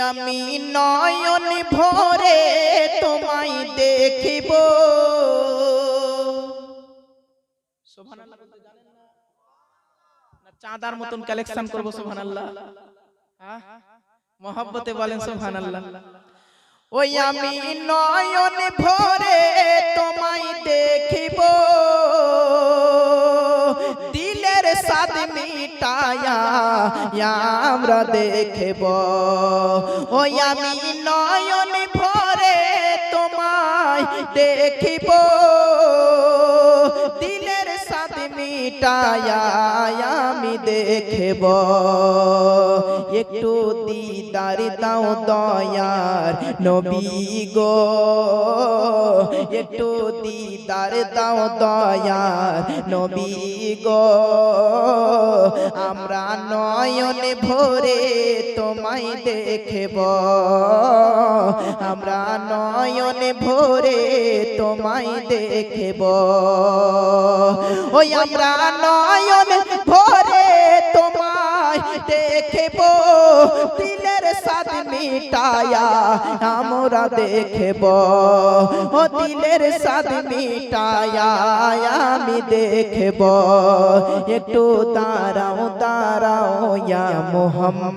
আমি নয়ন ভরে তোমায় দেখিব। সুবহানাল্লাহ বলতে জানেন না? না চাঁদার মতন কালেকশন করব সুবহানাল্লাহ? হ্যাঁ মহব্বতে বলেন সুবহানাল্লাহ। ওই আমি নয়ন ভরে তোমায় দেখিব, দিলের সাদ মিটায়া আমরা দেখব। ওই আমি নয়ন ভরে তোমায় দেখিব, দিলের সাদ মিটায়া আমি দেখব। একটু দিদার দাও দয়ার নবী গো, একটু দিদার দাও দয়ার নবী গো। আমরা নয়ন ভরে তোমায় দেখব, আমরা নয়ন ভরে তোমায় দেখব। ওই আমরা নয়ন ভরে তোমায় দেখব, দিলের সাদ মিটায়া আমরা দেখব। ও দিলের সাদ মিটায়া আমি দেখব। একটু দাঁড়াও দাঁড়াও ইয়া মুহাম্মদ,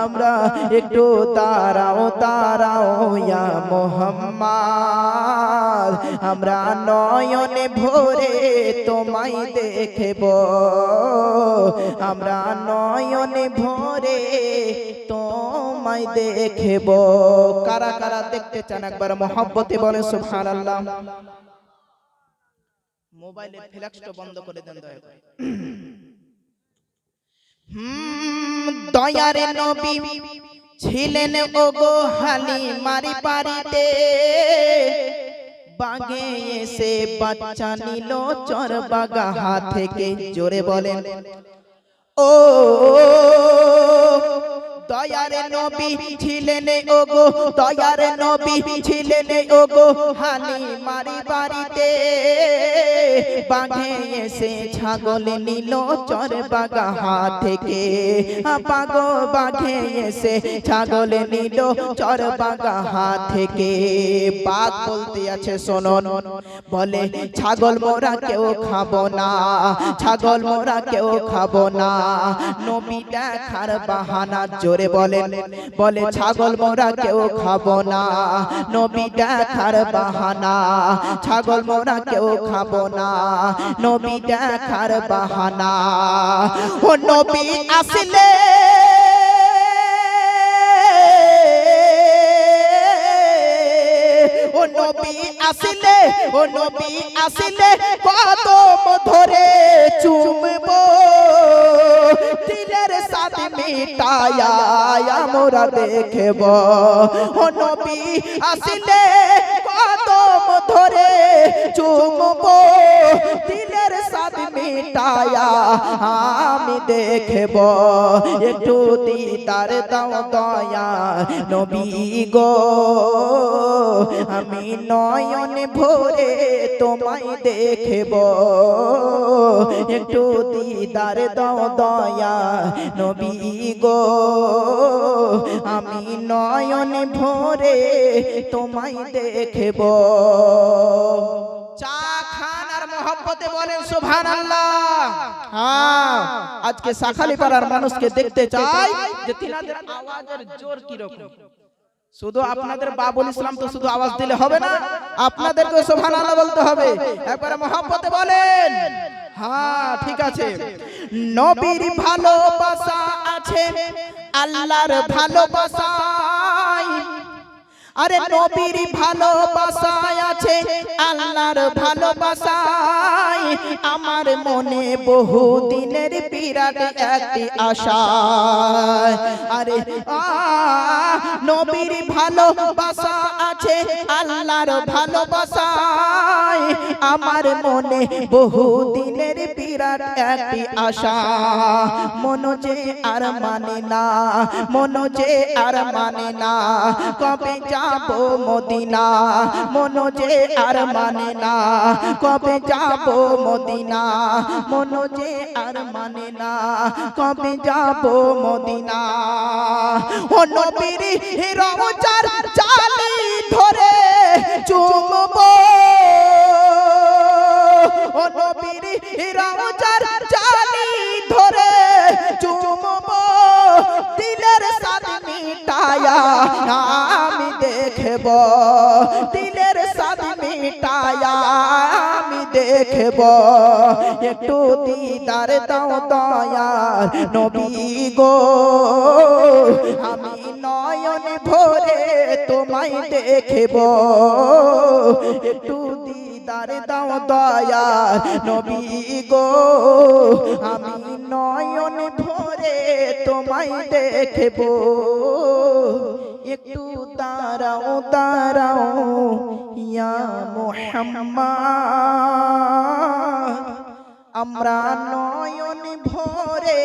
আমরা একটু দাঁড়াও দাঁড়াও ইয়া মুহাম্মদ। আমরা নয়ন ভরে তোমায় দেখব, আমরা নয়ন ভরে তোমায় দেখব। কারা কারা দেখতে চান একবার মহব্বতে বলে সুবহানাল্লাহ। মোবাইলের ফ্ল্যাশটা বন্ধ করে দেন দয়া করে। দয়ার নবী ছিলেন ওগো হালিমার বাড়িতে, বাগে এসে বাচ্চা নিল চরবাগা হাত থেকে। জোরে বলেন ও দয়ার নবী ছিলেন ওগো, দয়ার নবী ছিলেন ওগো হালিমার বাড়িতে, বাঘে এসে ছাগল নিল চরবাগা হাত থেকে। পাগো বাঘে এসে ছাগল নিল চরবাগা হাত থেকে। বাঘ বলতে আছে শোনুন, বলে ছাগল মোরা কেউ খাবো না, ছাগল মোরা কেউ খাবো না। নবী দেখার বাহানা, জোরে বলেন, বলে ছাগল মোরা কেউ খাবো না। নবী দেখার বাহানা, ছাগল মোরা কেউ খাবো না। নবী দেখার বাহানা। ও নবী আসলে ও নবী আসলে, ও নবী আসলে কদম ধরে চুমব, দিলের সাদ মিটায়া আমরা দেখব। ও নবী আসলে কদম ধরে চুমব, দিলের সাদ মিটায়া আমি দেখব। একটু দিদার দাও দয়া নবী গো, আমি নয়ন ভরে তোমায় দেখব। একটু দিদার দাও দয়া নবী গো, আমি নয়ন ভরে তোমায় দেখব। চা খান আর মহব্বতে বলেন সুবহানাল্লাহ। হ্যাঁ আজকে শাখালিপাড়ার মানুষকে দেখতে চাই যে তিনাদের আওয়াজের জোর কি রকম। শুধু আপনাদের বাবুল ইসলাম তো শুধু আওয়াজ দিলে হবে না, আপনাদেরকে সুবহানাল্লাহ বলতে হবে। একবারে মহব্বতে বলেন। হ্যাঁ ঠিক আছে। নবীর ভালোবাসা আছে আল্লাহর ভালোবাসায়, আরে নবীর ভালোবাসায় আছে আল্লাহর ভালোবাসায়। আমার মনে বহু দিনের বিরাট একটি আশা, আরে নবীর ভালোবাসা আছে আল্লাহর ভালোবাসায়। আমার মনে বহু দিনের বিরাট একটি আশা। মন যে আর মানে না, মন যে আর মানে না, কবে যাবো মদিনা। মন যে আর মানে না, কবে যাবো মদিনা, মন যে আর মানে না কবে যাব মদিনা। ও নবীর রওজার জালি ধরে চুমবো, ও নবীর রওজার জালি ধরে চুমবো, দিলের সাদ মিটায়া আমি দেখব, দিলের সাদ মিটায়া আমি দেখব। একটু দিদার দাও দয়ার নবী গো, আমি নয়ন ভরে তোমায় দেখব। একটু দিদার দাও দয়ার নবী গো, আমি নয়ন ভরে তোমায় দেখব। একটু দাঁড়াও দাঁড়াও ইয়া মুহাম্মদ, আমরা নয়ন ভরে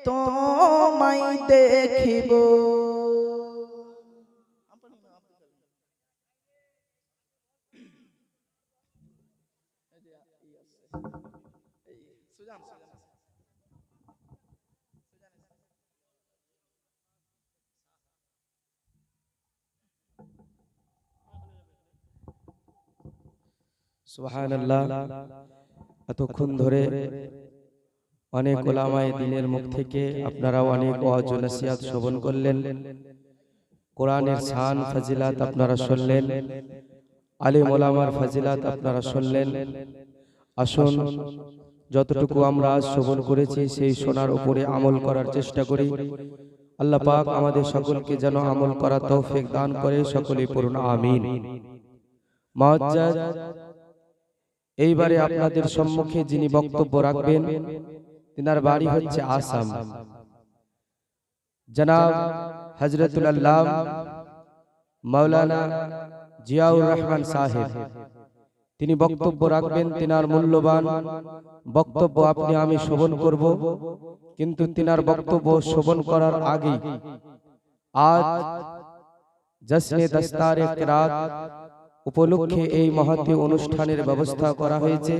তোমায় দেখিব। সুবহানাল্লাহ। এতক্ষণ ধরে অনেক ওলামায়ে দ্বীনের মুখ থেকে আপনারা অনেক ওয়াজ ও নসিহত শ্রবণ করলেন, কোরআনের শান ফজিলাত আপনারা শুনলেন, আলিম ওলামার ফজিলাত আপনারা শুনলেন। আসুন যতটুকু আমরা আজ শ্রবণ করেছি সেই শোনার উপরে আমল করার চেষ্টা করি। আল্লাহ পাক আমাদের সকলকে যেন আমল করার তৌফিক দান করে, সকলেই পড়ুন আমিন। মুআজ্জাজ, এইবারে আপনাদের সম্মুখে যিনি বক্তব্য রাখবেন তিনার বাড়ি হচ্ছে আসাম। জনাব হযরতুল আল্লাহ মাওলানা জিয়াউর রহমান সাহেব তিনি বক্তব্য রাখবেন। তিনার মূল্যবান বক্তব্য আপনি আমি শ্রবণ করব, কিন্তু তিনার বক্তব্য শ্রবণ করার আগে আজ জশ্নে দস্তারে কিরাত উপলক্ষে এই মহতী অনুষ্ঠানের ব্যবস্থা করা হয়েছে।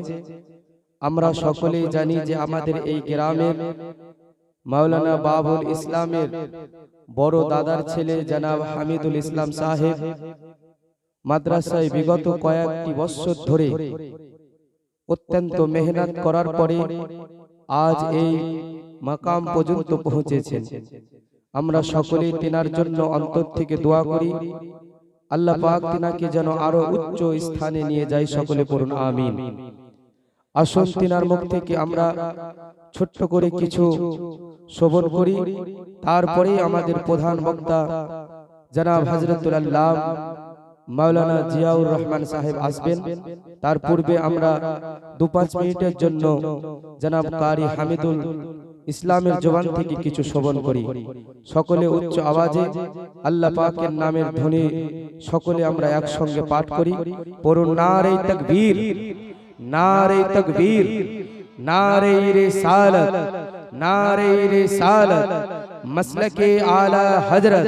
আমরা সকলেই জানি যে আমাদের এই গ্রামের মাওলানা বাবুল ইসলামের বড় দাদার ছেলে জনাব হামিদুল ইসলাম সাহেব মাদ্রাসায় বিগত কয়েকটি বছর ধরে অত্যন্ত মেহনত করার পরে আজ এই মাকাম পর্যন্ত পৌঁছেছেন। আমরা সকলেই তিনার জন্য অন্তর থেকে দোয়া করি, আল্লাহ পাক তিনাকে যেন আরো উচ্চ স্থানে নিয়ে যায়, সকলে পড়ুন আমিন। আসুন তিনার মুখ থেকে আমরা ছোট্ট করে কিছু শ্রবণ করি, তারপরেই আমাদের প্রধান বক্তা জনাব হযরতুল আল্লাহ মাওলানা জিয়াউর রহমান সাহেব আসবেন। তার পূর্বে আমরা 2-5 মিনিটের জন্য জনাব কারি হামিদুল ইসলামের জবান থেকে কিছু শ্রবণ করি। সকলে উচ্চ আওয়াজে আল্লাহ পাকের নামের ধ্বনি সকলে আমরা একসঙ্গে পাঠ করি। পড়ুন নারে তাকবীর, নারে তাকবীর, নারে রিসালাত, নারে রিসালাত, मसलके आला हजरत,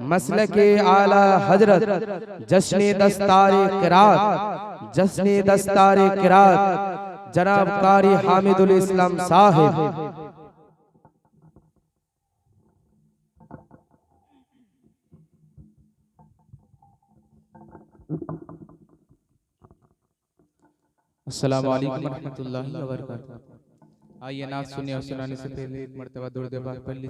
मसलके आला हजरत, जश्ने दस्तारे किरात, जश्ने दस्तारे किरात, जनाब कारी हामिदुल इस्लाम साहिब। अस्सलामु अलैकुम रहमतुल्लाहि व बरकातहू। आइए नात सुनिए और सुनाने से पहले एक मर्तबा दुरूद पाक पढ़ लीजिए।